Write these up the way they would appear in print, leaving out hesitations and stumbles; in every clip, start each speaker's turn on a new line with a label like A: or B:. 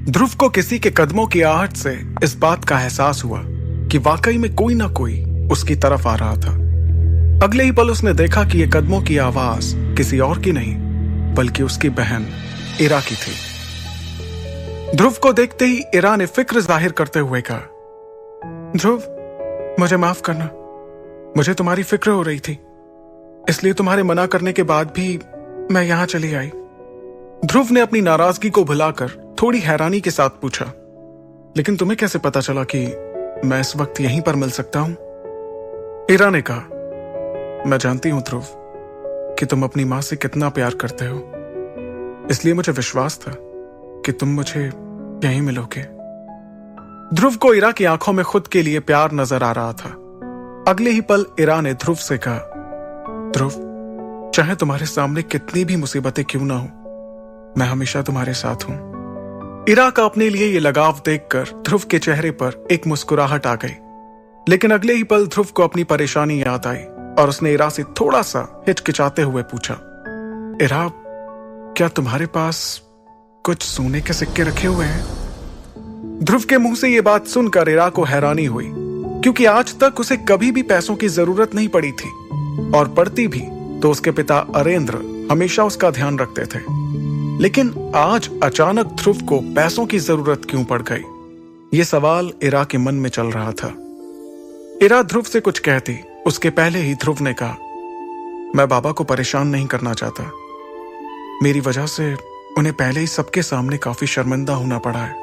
A: ध्रुव को किसी के कदमों की आहट से इस बात का एहसास हुआ कि वाकई में कोई ना कोई उसकी तरफ आ रहा था। अगले ही पल उसने देखा कि यह कदमों की आवाज किसी और की नहीं बल्कि उसकी बहन इरा की थी। ध्रुव को देखते ही इरा ने फिक्र जाहिर करते हुए कहा, ध्रुव मुझे माफ करना, मुझे तुम्हारी फिक्र हो रही थी, इसलिए तुम्हारे मना करने के बाद भी मैं यहां चली आई। ध्रुव ने अपनी नाराजगी को भुलाकर थोड़ी हैरानी के साथ पूछा, लेकिन तुम्हें कैसे पता चला कि मैं इस वक्त यहीं पर मिल सकता हूं? इरा ने कहा, मैं जानती हूं ध्रुव कि तुम अपनी मां से कितना प्यार करते हो, इसलिए मुझे विश्वास था कि तुम मुझे यहीं मिलोगे। ध्रुव को इरा की आंखों में खुद के लिए प्यार नजर आ रहा था। अगले ही पल इरा ने ध्रुव से कहा, ध्रुव चाहे तुम्हारे सामने कितनी भी मुसीबतें क्यों ना हो, मैं हमेशा तुम्हारे साथ हूं। इरा का अपने लिए ये लगाव देखकर ध्रुव के चेहरे पर एक मुस्कुराहट आ गई, लेकिन अगले ही पल ध्रुव को अपनी परेशानी याद आई और उसने इरा से थोड़ा सा हिचकिचाते हुए पूछा, इरा क्या तुम्हारे पास कुछ सोने के सिक्के रखे हुए हैं? ध्रुव के मुंह से यह बात सुनकर इरा को हैरानी हुई, क्योंकि आज तक उसे कभी भी पैसों की जरूरत नहीं पड़ी थी, और पड़ती भी तो उसके पिता अरेंद्र हमेशा उसका ध्यान रखते थे। लेकिन आज अचानक ध्रुव को पैसों की जरूरत क्यों पड़ गई, यह सवाल इरा के मन में चल रहा था। इरा ध्रुव से कुछ कहती उसके पहले ही ध्रुव ने कहा, मैं बाबा को परेशान नहीं करना चाहता, मेरी वजह से उन्हें पहले ही सबके सामने काफी शर्मिंदा होना पड़ा है।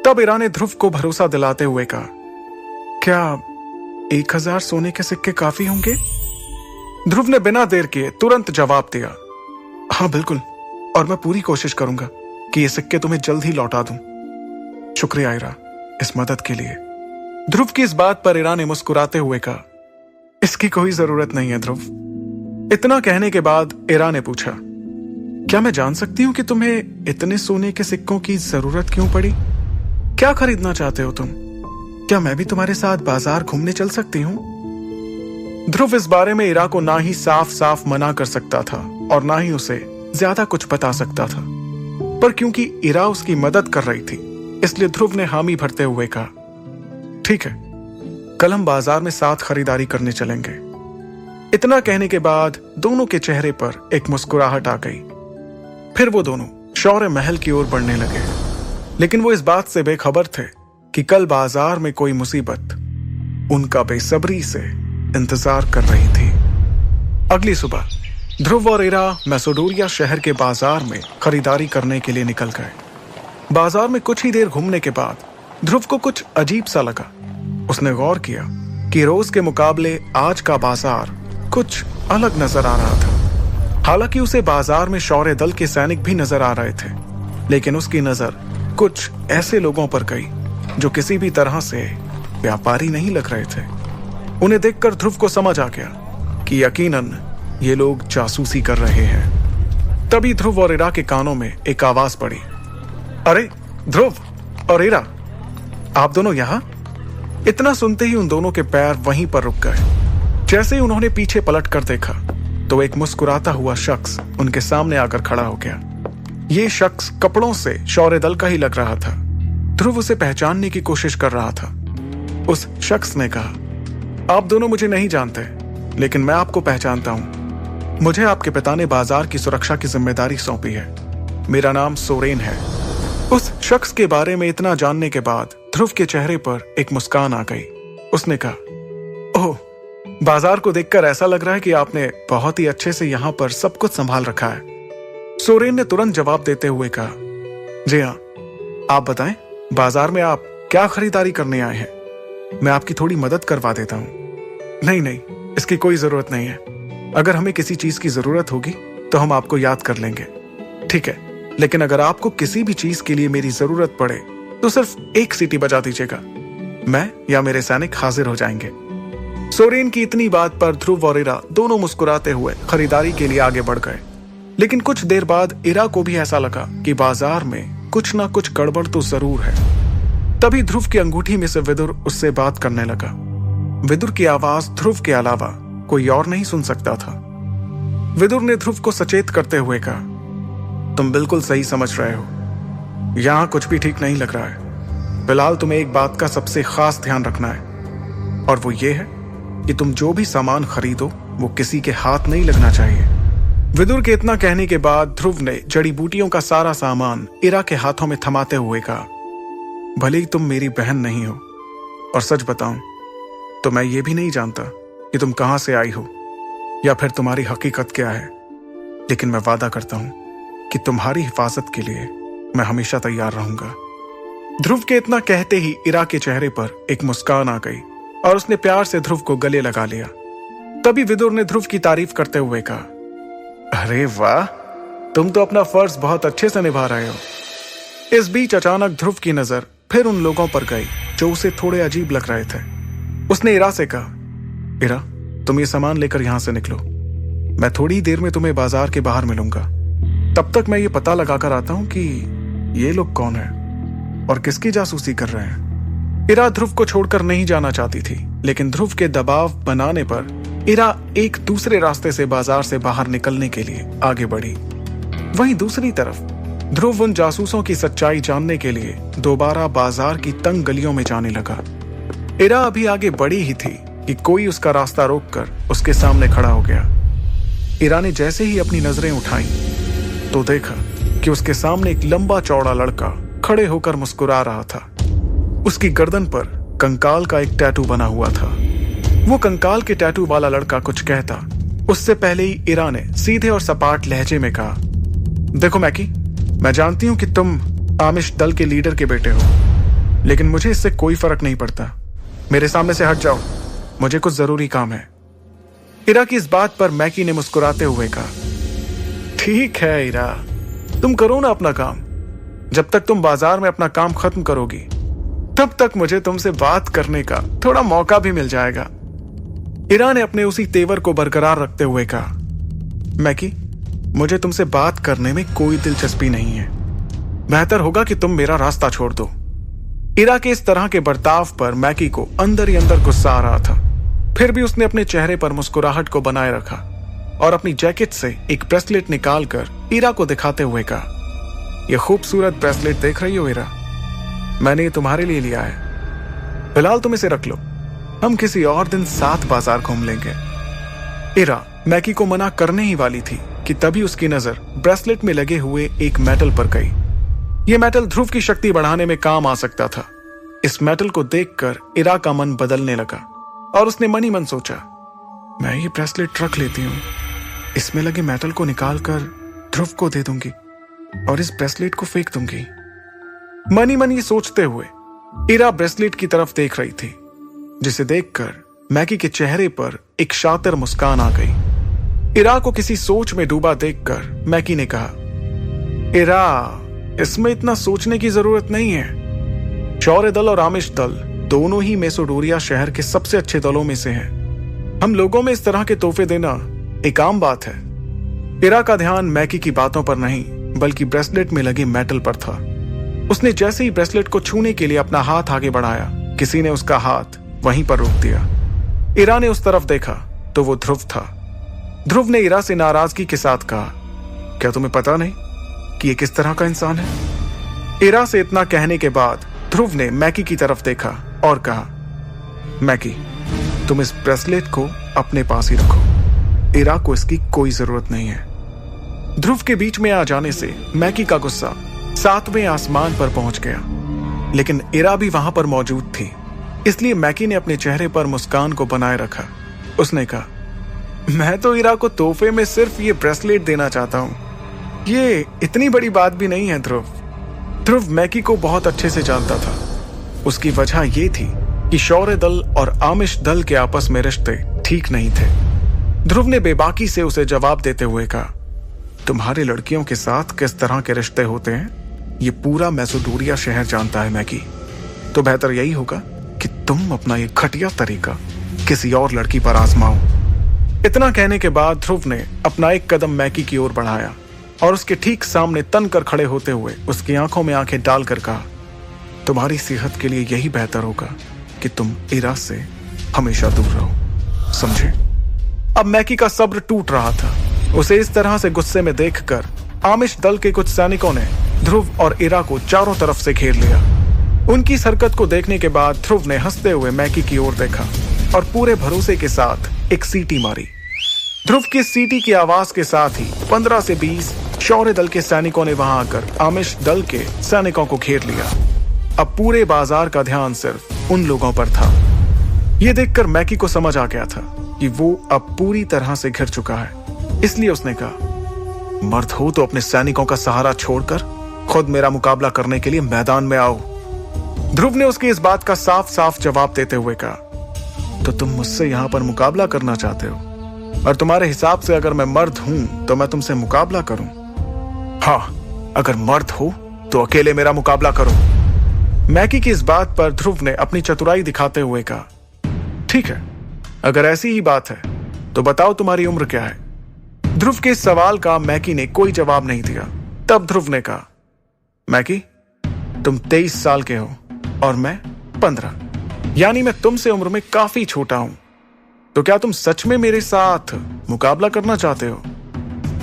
A: तब इरा ने ध्रुव को भरोसा दिलाते हुए कहा, क्या 1000 सोने के सिक्के काफी होंगे? ध्रुव ने बिना देर किए तुरंत जवाब दिया, हाँ बिल्कुल, और मैं पूरी कोशिश करूंगा कि ये सिक्के तुम्हें जल्द ही लौटा दूं। शुक्रिया इरा इस मदद के लिए। ध्रुव की इस बात पर इरा ने मुस्कुराते हुए कहा, इसकी कोई जरूरत नहीं है ध्रुव। इतना कहने के बाद इरा ने पूछा, क्या मैं जान सकती हूं कि तुम्हें इतने सोने के सिक्कों की जरूरत क्यों पड़ी? क्या खरीदना चाहते हो तुम? क्या मैं भी तुम्हारे साथ बाजार घूमने चल सकती हूं? ध्रुव इस बारे में इरा को ना ही साफ साफ मना कर सकता था और ना ही उसे ज्यादा कुछ बता सकता था, पर क्योंकि इरा उसकी मदद कर रही थी इसलिए ध्रुव ने हामी भरते हुए कहा, ठीक है, कल हम बाजार में साथ खरीदारी करने चलेंगे। इतना कहने के बाद दोनों के चेहरे पर एक मुस्कुराहट आ गई। फिर वो दोनों शौर्य महल की ओर बढ़ने लगे, लेकिन वो इस बात से बेखबर थे कि कल बाजार में कोई मुसीबत उनका बेसब्री से इंतजार कर रही थी। अगली सुबह ध्रुव और इरा मैसेडोरिया शहर के बाजार में खरीदारी करने के लिए निकल गए। बाजार में कुछ ही देर घूमने के बाद ध्रुव को कुछ अजीब सा लगा। उसने गौर किया कि रोज के मुकाबले आज का बाजार कुछ अलग नजर आ रहा था। हालांकि उसे बाजार में शौर्य दल के सैनिक भी नजर आ रहे थे, लेकिन उसकी नजर कुछ ऐसे लोगों पर गई जो किसी भी तरह से व्यापारी नहीं लग रहे थे। उन्हें देखकर ध्रुव को समझ आ गया कि यकीनन ये लोग जासूसी कर रहे हैं। तभी ध्रुव और इरा के कानों में एक आवाज पड़ी, अरे ध्रुव और इरा, आप दोनों यहां? इतना सुनते ही उन दोनों के पैर वहीं पर रुक गए। जैसे ही उन्होंने पीछे पलट कर देखा तो एक मुस्कुराता हुआ शख्स उनके सामने आकर खड़ा हो गया। ये शख्स कपड़ों से शौर्य दल का ही लग रहा था। ध्रुव उसे पहचानने की कोशिश कर रहा था। उस शख्स ने कहा, आप दोनों मुझे नहीं जानते, लेकिन मैं आपको पहचानता हूं। मुझे आपके पिता ने बाजार की सुरक्षा की जिम्मेदारी सौंपी है। मेरा नाम सोरेन है। उस शख्स के बारे में इतना जानने के बाद ध्रुव के चेहरे पर एक मुस्कान आ गई। उसने कहा, ओह, बाजार को देखकर ऐसा लग रहा है कि आपने बहुत ही अच्छे से यहाँ पर सब कुछ संभाल रखा है। सोरेन ने तुरंत जवाब देते हुए कहा, जी हाँ, आप बताएं, बाजार में आप क्या खरीदारी करने आए हैं? मैं आपकी थोड़ी मदद करवा देता हूं। नहीं नहीं, इसकी कोई जरूरत नहीं है। अगर हमें किसी चीज की जरूरत होगी तो हम आपको याद कर लेंगे, ठीक है? लेकिन अगर आपको किसी भी चीज के लिए मेरी जरूरत पड़े तो सिर्फ एक सीटी बजा दीजिएगा, मैं या मेरे सैनिक हाजिर हो जाएंगे। सोरेन की इतनी बात पर ध्रुव और इरा दोनों मुस्कुराते हुए खरीदारी के लिए आगे बढ़ गए। लेकिन कुछ देर बाद इरा को भी ऐसा लगा कि बाजार में कुछ ना कुछ गड़बड़ तो जरूर है। तभी ध्रुव की अंगूठी में से विदुर उससे बात करने लगा। विदुर की आवाज ध्रुव के अलावा कोई और नहीं सुन सकता था। विदुर ने ध्रुव को सचेत करते हुए कहा, तुम बिल्कुल सही समझ रहे हो। यहाँ कुछ भी ठीक नहीं लग रहा है। फिलहाल तुम्हें एक बात का सबसे खास ध्यान रखना है, और वो ये है कि तुम जो भी सामान खरीदो वो किसी के हाथ नहीं लगना चाहिए। विदुर के इतना कहने के बाद ध्रुव ने जड़ी बूटियों का सारा सामान इरा के हाथों में थमाते हुए कहा, भले ही तुम मेरी बहन नहीं हो, और सच बताऊं तो मैं ये भी नहीं जानता कि तुम कहां से आई हो या फिर तुम्हारी हकीकत क्या है, लेकिन मैं वादा करता हूं कि तुम्हारी हिफाजत के लिए मैं हमेशा तैयार रहूंगा। ध्रुव के इतना कहते ही इरा के चेहरे पर एक मुस्कान आ गई और उसने प्यार से ध्रुव को गले लगा लिया। तभी विदुर ने ध्रुव की तारीफ करते हुए कहा, अरे वाह, तुम तो अपना फर्ज बहुत अच्छे से निभा रहे हो। इस बीच अचानक ध्रुव की नजर फिर उन लोगों पर गई जो उसे थोड़े अजीब लग रहे थे। उसने इरा से कहा, इरा, तुम ये सामान लेकर यहां से निकलो, मैं थोड़ी देर में तुम्हें बाजार के बाहर मिलूंगा। तब तक मैं ये पता लगाकर आता हूं कि ये लोग कौन हैं और किसकी जासूसी कर रहे हैं। इरा ध्रुव को छोड़कर नहीं जाना चाहती थी, लेकिन ध्रुव के दबाव बनाने पर इरा एक दूसरे रास्ते से बाजार से बाहर निकलने के लिए आगे बढ़ी। वहीं दूसरी तरफ ध्रुव उन जासूसों की सच्चाई जानने के लिए दोबारा बाजार की तंग गलियों में जाने लगा। इरा अभी आगे बढ़ी ही थी कि कोई उसका रास्ता रोककर उसके सामने खड़ा हो गया। इरा ने जैसे ही अपनी नजरें उठाई तो देखा कि उसके सामने एक लंबा चौड़ा लड़का खड़े होकर मुस्कुरा रहा था। उसकी गर्दन पर कंकाल का एक टैटू बना हुआ था। वो कंकाल के टैटू वाला लड़का कुछ कहता उससे पहले ही इरा ने सीधे और सपाट लहजे में कहा, देखो मैकी, मैं जानती हूं कि तुम आमिश दल के लीडर के बेटे हो, लेकिन मुझे इससे कोई फर्क नहीं पड़ता। मेरे सामने से हट जाओ, मुझे कुछ जरूरी काम है। इरा की इस बात पर मैकी ने मुस्कुराते हुए कहा, ठीक है इरा, तुम करो ना अपना काम। जब तक तुम बाजार में अपना काम खत्म करोगी तब तक मुझे तुमसे बात करने का थोड़ा मौका भी मिल जाएगा। इरा ने अपने उसी तेवर को बरकरार रखते हुए कहा, मैकी, मुझे तुमसे बात करने में कोई दिलचस्पी नहीं है। बेहतर होगा कि तुम मेरा रास्ता छोड़ दो। इरा के इस तरह के बर्ताव पर मैकी को अंदर ही अंदर गुस्सा आ रहा था। फिर भी उसने अपने चेहरे पर मुस्कुराहट को बनाए रखा और अपनी जैकेट से एक ब्रेसलेट निकालकर इरा को दिखाते हुए कहा, यह खूबसूरत ब्रेसलेट देख रही हो इरा, मैंने ये तुम्हारे लिए लिया है। फिलहाल तुम इसे रख लो, हम किसी और दिन साथ बाजार घूम लेंगे। इरा मैकी को मना करने ही वाली थी कि तभी उसकी नजर ब्रेसलेट में लगे हुए एक मेटल पर गई। यह मेटल ध्रुव की शक्ति बढ़ाने में काम आ सकता था। इस मेटल को देखकर इरा का मन बदलने लगा और उसने मन ही मन सोचा, मैं ये ब्रेसलेट रख लेती हूँ, इसमें लगे मेटल को निकालकर ध्रुव को दे दूंगी और इस ब्रेसलेट को फेंक दूंगी। मन ही मन ये सोचते हुए इरा ब्रेसलेट की तरफ देख रही थी, जिसे देखकर मैकी के चेहरे पर एक शातिर मुस्कान आ गई। इरा को किसी सोच में डूबा देखकर मैकी ने कहा, इरा, इसमें इतना सोचने की जरूरत नहीं है। शौर्य दल और आमिश दल दोनों ही मेसोडोरिया शहर के सबसे अच्छे दलों में से हैं। हम लोगों में इस तरह के तोहफे देना एक आम बात है। इरा का ध्यान मैकी की बातों पर नहीं बल्कि ब्रेसलेट में लगे मेटल पर था। उसने जैसे ही ब्रेसलेट को छूने के लिए अपना हाथ आगे बढ़ाया, किसी ने उसका हाथ वहीं पर रोक दिया। इरा ने उस तरफ देखा तो वो ध्रुव था। ध्रुव ने इरा से नाराजगी के साथ कहा, क्या तुम्हें पता नहीं कि ये किस तरह का इंसान है? इरा से इतना कहने के बाद ध्रुव ने मैकी की तरफ देखा और कहा, मैकी, तुम इस ब्रेसलेट को अपने पास ही रखो, इरा को इसकी कोई जरूरत नहीं है। ध्रुव के बीच में आ जाने से मैकी का गुस्सा 7वें आसमान पर पहुंच गया, लेकिन इरा भी वहां पर मौजूद थी, इसलिए मैकी ने अपने चेहरे पर मुस्कान को बनाए रखा। उसने कहा, मैं तो इरा को तोहफे में सिर्फ ये ब्रेसलेट देना चाहता हूं, ये इतनी बड़ी बात भी नहीं है। ध्रुव मैकी को बहुत अच्छे से जानता था। उसकी वजह यह थी कि शौर्य दल और आमिश दल के आपस में रिश्ते ठीक नहीं थे। ध्रुव ने बेबाकी से उसे जवाब देते हुए कहा, तुम्हारे लड़कियों के साथ किस तरह के रिश्ते होते हैं ये पूरा मेसोडोरिया शहर जानता है मैकी। तो बेहतर यही होगा कि तुम अपना ये घटिया तरीका किसी और लड़की पर आजमाओ। इतना कहने के बाद ध्रुव ने अपना एक कदम मैकी की ओर बढ़ाया और उसके ठीक सामने तन कर खड़े होते हुए उसकी आंखों में आंखें डालकर कहा, तुम्हारी सेहत के लिए यही बेहतर होगा कि तुम इरा से हमेशा दूर रहो, समझे? अब मैकी का सब्र टूट रहा था। उसे इस तरह से गुस्से में देखकर आमिश दल के कुछ सैनिकों ने ध्रुव और इरा को चारों तरफ से घेर लिया। उनकी इस हरकत को देखने के बाद ध्रुव ने हंसते हुए मैकी की ओर देखा और पूरे भरोसे के साथ एक सीटी मारी। ध्रुव की सीटी की आवाज के साथ ही 15 से 20 शौर्य दल के सैनिकों ने वहां आकर आमिष दल के सैनिकों को घेर लिया। अब पूरे बाजार का ध्यान सिर्फ उन लोगों पर था। यह देखकर मैकी को समझ आ गया था कि वो अब पूरी तरह से घिर चुका है। इसलिए उसने कहा, मर्द हो तो अपने सैनिकों का सहारा छोड़कर खुद मेरा मुकाबला करने के लिए मैदान में आओ। ध्रुव ने उसकी इस बात का साफ साफ जवाब देते हुए कहा, तो तुम मुझसे यहां पर मुकाबला करना चाहते हो, और तुम्हारे हिसाब से अगर मैं मर्द हूं तो मैं तुमसे मुकाबला करूं? हाँ, अगर मर्द हो तो अकेले मेरा मुकाबला करो। मैकी की इस बात पर ध्रुव ने अपनी चतुराई दिखाते हुए कहा, ठीक है, अगर ऐसी ही बात है तो बताओ तुम्हारी उम्र क्या है? ध्रुव के इस सवाल का मैकी ने कोई जवाब नहीं दिया। तब ध्रुव ने कहा, मैकी, तुम 23 साल के हो और मैं 15, यानी मैं तुमसे उम्र में काफी छोटा हूं। तो क्या तुम सच में मेरे साथ मुकाबला करना चाहते हो?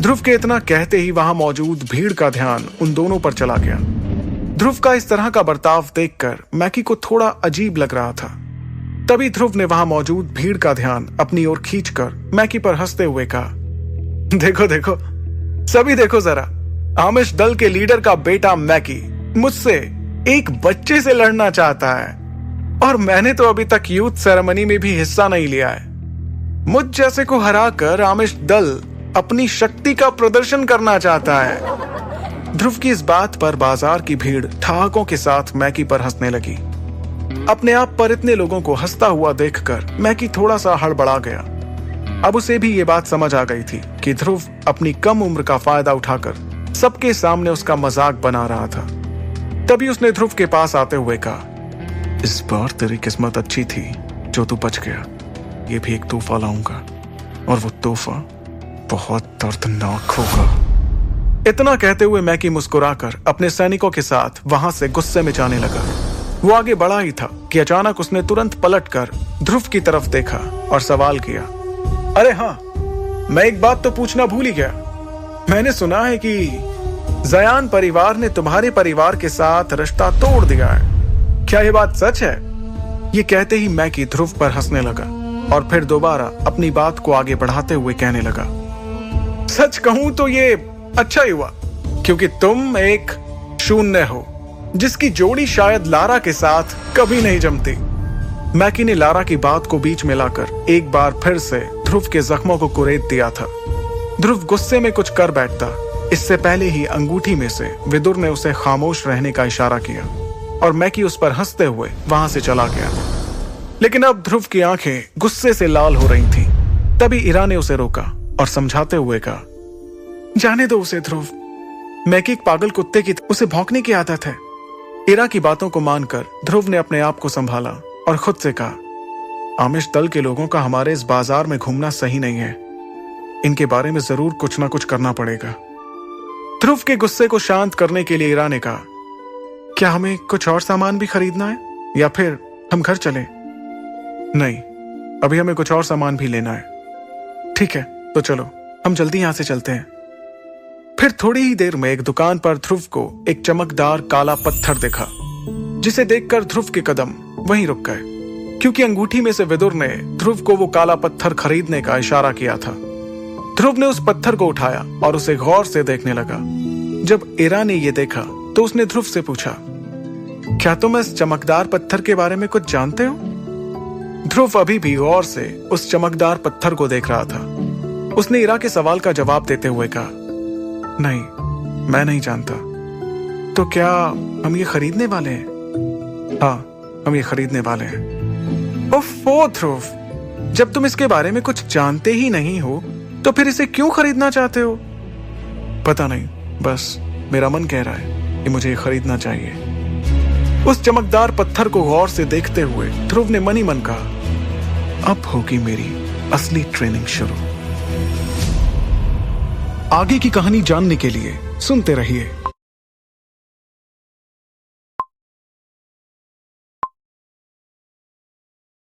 A: ध्रुव के इतना कहते ही वहां मौजूद भीड़ का ध्यान उन दोनों पर चला गया। ध्रुव का इस तरह का बर्ताव देखकर मैकी को थोड़ा अजीब लग रहा था। तभी ध्रुव ने वहां मौजूद भीड़ का ध्यान अपनी ओर खींचकर मैकी पर हंसते हुए कहा, देखो देखो, सभी देखो जरा, आमिष दल के लीडर का बेटा मैकी मुझसे एक बच्चे से लड़ना चाहता है, और मैंने तो अभी तक यूथ सेरेमनी में भी हिस्सा नहीं लिया है। मुझ जैसे को हराकर आमिष दल अपनी शक्ति का प्रदर्शन करना चाहता है। ध्रुव की इस बात पर बाजार की भीड़ ठहाकों के साथ मैकी पर हंसने लगी। अपने आप पर इतने लोगों को हंसता हुआ देखकर मैकी थोड़ा सा हड़बड़ा गया। अब उसे भी ये बात समझ आ गई थी कि ध्रुव अपनी कम उम्र का फायदा उठाकर सबके सामने उसका मजाक बना रहा था। तभी उसने ध्रुव के पास आते हुए कहा, इस बार तेरी किस्मत अच्छी थी जो तू बच गया। ये भी एक तोहफा लाऊंगा, और वो तोहफा बहुत दर्दनाक होगा। इतना कहते हुए मैकी मुस्कुराकर अपने सैनिकों के साथ वहां से गुस्से में जाने लगा। वो आगे बढ़ा ही था कि अचानक उसने तुरंत पलटकर ध्रुव की तरफ देखा और सवाल किया, अरे हाँ, मैं एक बात तो पूछना भूल ही गया। मैंने सुना है कि जयान परिवार ने तुम्हारे परिवार के साथ रिश्ता तोड़ दिया है। क्या ये बात सच है? ये कहते ही मैकी ध्रुव पर हंसने लगा और फिर दोबारा अपनी बात को आगे बढ़ाते हुए कहने लगा, सच कहूं तो ये अच्छा ही हुआ, क्योंकि तुम एक शून्य हो जिसकी जोड़ी शायद लारा के साथ कभी नहीं जमती। मैकी ने लारा की बात को बीच में लाकर एक बार फिर से ध्रुव के जख्मों को कुरेद दिया था। ध्रुव गुस्से में कुछ कर बैठता, इससे पहले ही अंगूठी में से विदुर ने उसे खामोश रहने का इशारा किया और मैकी उस पर हंसते हुए वहां से चला गया। लेकिन अब ध्रुव की आंखें गुस्से से लाल हो रही थीं। तभी इरा ने उसे रोका और समझाते हुए कहा, जाने दो उसे ध्रुव, मैकी एक पागल कुत्ते की उसे भौंकने की आदत है। इरा की बातों को मानकर ध्रुव ने अपने आप को संभाला और खुद से कहा, आमिष दल के लोगों का हमारे इस बाजार में घूमना सही नहीं है। इनके बारे में जरूर कुछ ना कुछ करना पड़ेगा। ध्रुव के गुस्से को शांत करने के लिए इरा ने कहा, क्या हमें कुछ और सामान भी खरीदना है या फिर हम घर चलें? नहीं, अभी हमें कुछ और सामान भी लेना है। ठीक है, तो चलो हम जल्दी यहां से चलते हैं। फिर थोड़ी ही देर में एक दुकान पर ध्रुव को एक चमकदार काला पत्थर दिखा, जिसे देखकर ध्रुव के कदम वहीं रुक गए, क्योंकि अंगूठी में से विदुर ने ध्रुव को वो काला पत्थर खरीदने का इशारा किया था। ध्रुव ने उस पत्थर को उठाया और उसे गौर से देखने लगा। जब इरा ने ये देखा तो उसने ध्रुव से पूछा, क्या तुम इस चमकदार पत्थर के बारे में कुछ जानते हो? ध्रुव अभी भी गौर से उस चमकदार पत्थर को देख रहा था। उसने इरा के सवाल का जवाब देते हुए कहा, नहीं, मैं नहीं जानता। तो क्या हम ये खरीदने वाले हैं? हाँ, हम ये खरीदने वाले हैं। ओफो ध्रुव, जब तुम इसके बारे में कुछ जानते ही नहीं हो तो फिर इसे क्यों खरीदना चाहते हो? पता नहीं, बस मेरा मन कह रहा है कि मुझे ये खरीदना चाहिए। उस चमकदार पत्थर को गौर से देखते हुए ध्रुव ने मन ही मन कहा, अब होगी मेरी असली ट्रेनिंग शुरू। आगे की कहानी जानने के लिए सुनते रहिए